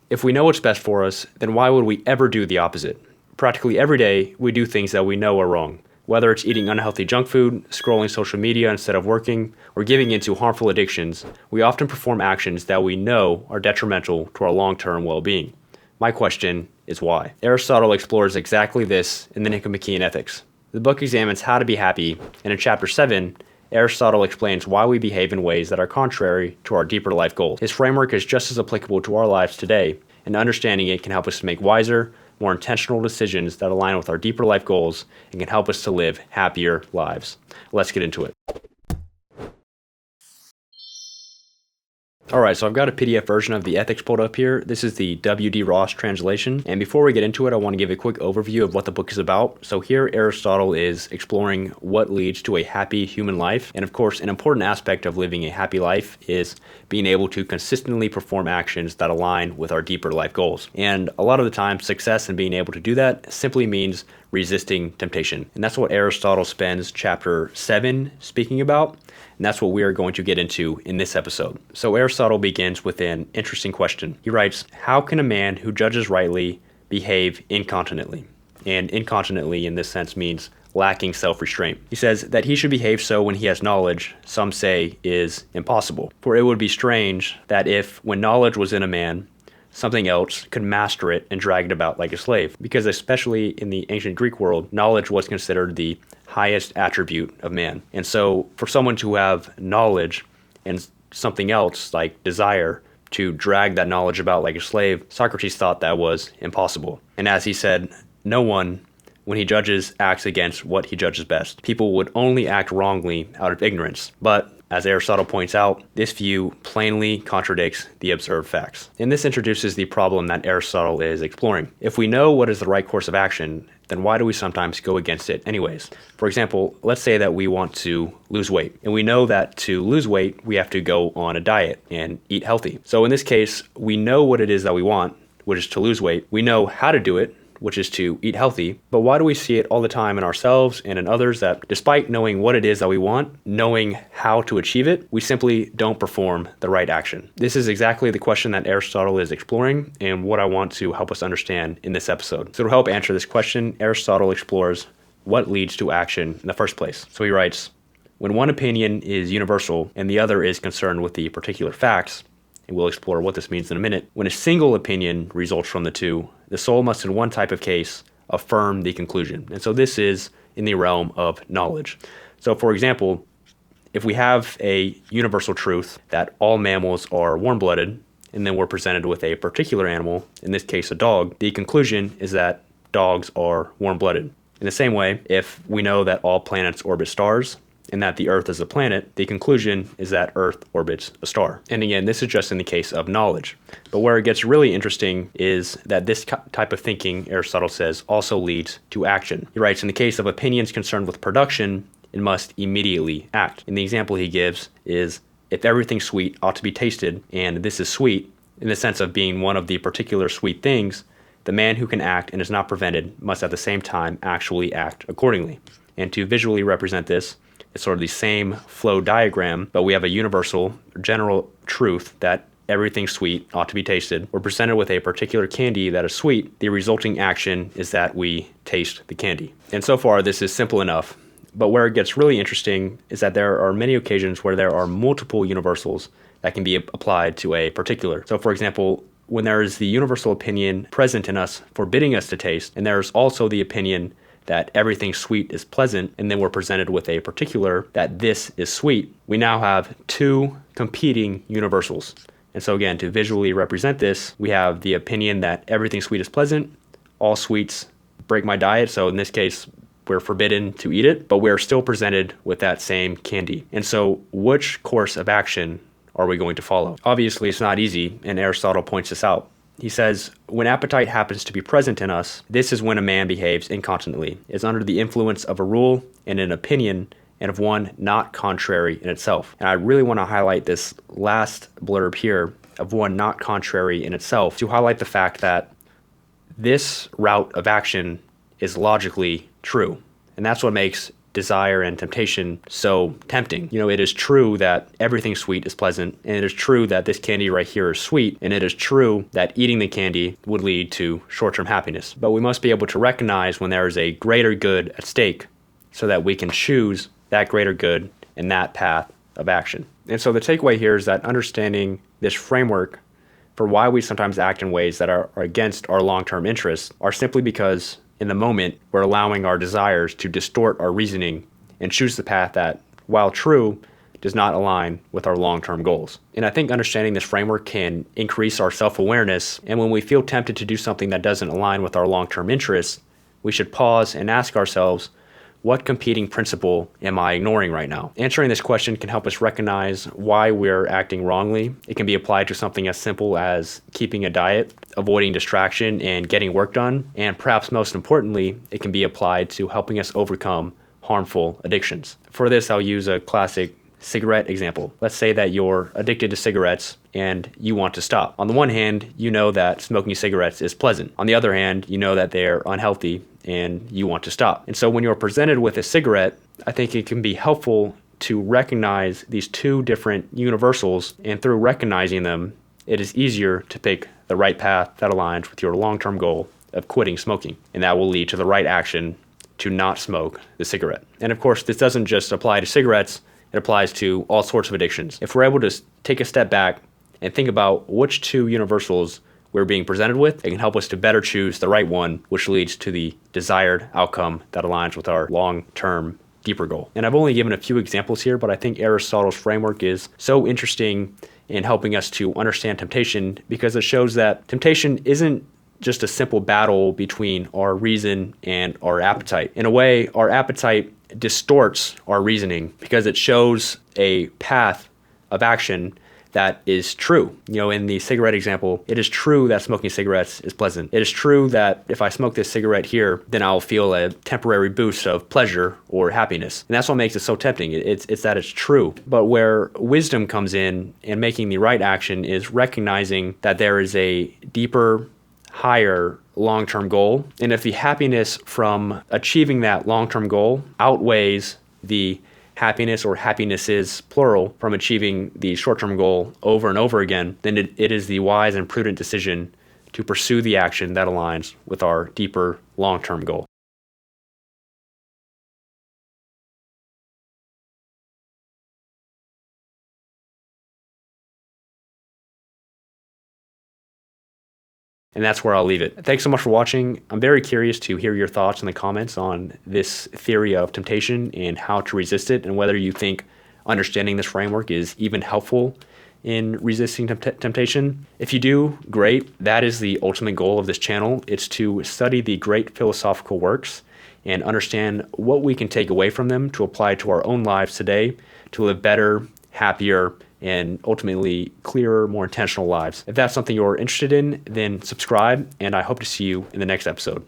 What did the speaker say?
If we know what's best for us, then why would we ever do the opposite? Practically every day, we do things that we know are wrong. Whether it's eating unhealthy junk food, scrolling social media instead of working, or giving into harmful addictions, we often perform actions that we know are detrimental to our long-term well-being. My question is why? Aristotle explores exactly this in the Nicomachean Ethics. The book examines how to be happy, and in chapter 7, Aristotle explains why we behave in ways that are contrary to our deeper life goals. His framework is just as applicable to our lives today, and understanding it can help us to make wiser, more intentional decisions that align with our deeper life goals and can help us to live happier lives. Let's get into it. Alright, so I've got a PDF version of the ethics pulled up here. This is the W.D. Ross translation. And before we get into it, I want to give a quick overview of what the book is about. So here, Aristotle is exploring what leads to a happy human life. And of course, an important aspect of living a happy life is being able to consistently perform actions that align with our deeper life goals. And a lot of the time, success in being able to do that simply means resisting temptation. And that's what Aristotle spends chapter 7 speaking about. And that's what we are going to get into in this episode. So Aristotle begins with an interesting question. He writes, how can a man who judges rightly behave incontinently? And incontinently in this sense means lacking self-restraint. He says that he should behave so when he has knowledge, some say is impossible. For it would be strange that if, when knowledge was in a man, something else could master it and drag it about like a slave. Because especially in the ancient Greek world, knowledge was considered the highest attribute of man. And so for someone to have knowledge and something else like desire to drag that knowledge about like a slave, Socrates thought that was impossible. And as he said, no one, when he judges, acts against what he judges best. People would only act wrongly out of ignorance. But as Aristotle points out, this view plainly contradicts the observed facts. And this introduces the problem that Aristotle is exploring. If we know what is the right course of action, then why do we sometimes go against it anyways? For example, let's say that we want to lose weight, and we know that to lose weight, we have to go on a diet and eat healthy. So in this case, we know what it is that we want, which is to lose weight. We know how to do it, which is to eat healthy. But why do we see it all the time in ourselves and in others that despite knowing what it is that we want, knowing how to achieve it, we simply don't perform the right action? This is exactly the question that Aristotle is exploring and what I want to help us understand in this episode. So to help answer this question, Aristotle explores what leads to action in the first place. So he writes, when one opinion is universal and the other is concerned with the particular facts, and we'll explore what this means in a minute. When a single opinion results from the two, the soul must in one type of case affirm the conclusion. And so this is in the realm of knowledge. So for example, if we have a universal truth that all mammals are warm-blooded, and then we're presented with a particular animal, in this case a dog, the conclusion is that dogs are warm-blooded. In the same way, if we know that all planets orbit stars, and that the Earth is a planet, the conclusion is that Earth orbits a star. And again, this is just in the case of knowledge. But where it gets really interesting is that this type of thinking, Aristotle says, also leads to action. He writes, in the case of opinions concerned with production, it must immediately act. And the example he gives is, if everything sweet ought to be tasted, and this is sweet, in the sense of being one of the particular sweet things, the man who can act and is not prevented must at the same time actually act accordingly. And to visually represent this, it's sort of the same flow diagram, but we have a universal, general truth that everything sweet ought to be tasted. We're presented with a particular candy that is sweet. The resulting action is that we taste the candy. And so far, this is simple enough. But where it gets really interesting is that there are many occasions where there are multiple universals that can be applied to a particular. So for example, when there is the universal opinion present in us forbidding us to taste, and there's also the opinion that everything sweet is pleasant, and then we're presented with a particular that this is sweet, we now have two competing universals. And so again, to visually represent this, we have the opinion that everything sweet is pleasant, all sweets break my diet, so in this case, we're forbidden to eat it, but we're still presented with that same candy. And so which course of action are we going to follow? Obviously, it's not easy, and Aristotle points this out. He says, when appetite happens to be present in us, this is when a man behaves incontinently, is under the influence of a rule and an opinion, and of one not contrary in itself. And I really want to highlight this last blurb here of one not contrary in itself to highlight the fact that this route of action is logically true. And that's what makes desire and temptation so tempting. It is true that everything sweet is pleasant, and it is true that this candy right here is sweet, and it is true that eating the candy would lead to short-term happiness. But we must be able to recognize when there is a greater good at stake so that we can choose that greater good and that path of action. And so the takeaway here is that understanding this framework for why we sometimes act in ways that are against our long-term interests are simply because in the moment we're allowing our desires to distort our reasoning and choose the path that, while true, does not align with our long-term goals. And I think understanding this framework can increase our self-awareness, and when we feel tempted to do something that doesn't align with our long-term interests, we should pause and ask ourselves, what competing principle am I ignoring right now? Answering this question can help us recognize why we're acting wrongly. It can be applied to something as simple as keeping a diet, avoiding distraction, and getting work done. And perhaps most importantly, it can be applied to helping us overcome harmful addictions. For this, I'll use a classic cigarette example. Let's say that you're addicted to cigarettes and you want to stop. On the one hand, you know that smoking cigarettes is pleasant. On the other hand, you know that they're unhealthy and you want to stop. And so when you're presented with a cigarette, I think it can be helpful to recognize these two different universals, and through recognizing them, it is easier to pick the right path that aligns with your long-term goal of quitting smoking. And that will lead to the right action to not smoke the cigarette. And of course, this doesn't just apply to cigarettes, it applies to all sorts of addictions. If we're able to take a step back and think about which two universals we're being presented with, it can help us to better choose the right one, which leads to the desired outcome that aligns with our long-term, deeper goal. And I've only given a few examples here, but I think Aristotle's framework is so interesting in helping us to understand temptation, because it shows that temptation isn't just a simple battle between our reason and our appetite. In a way, our appetite distorts our reasoning because it shows a path of action that is true. In the cigarette example, it is true that smoking cigarettes is pleasant. It is true that if I smoke this cigarette here, then I'll feel a temporary boost of pleasure or happiness. And that's what makes it so tempting. It's that it's true. But where wisdom comes in and making the right action is recognizing that there is a deeper, higher long-term goal. And if the happiness from achieving that long-term goal outweighs the happiness, or happinesses, plural, from achieving the short-term goal over and over again, then it is the wise and prudent decision to pursue the action that aligns with our deeper long-term goal. And that's where I'll leave it. Thanks so much for watching. I'm very curious to hear your thoughts in the comments on this theory of temptation and how to resist it, and whether you think understanding this framework is even helpful in resisting temptation. If you do, great. That is the ultimate goal of this channel. It's to study the great philosophical works and understand what we can take away from them to apply to our own lives today to live better, happier, and ultimately clearer, more intentional lives. If that's something you're interested in, then subscribe, and I hope to see you in the next episode.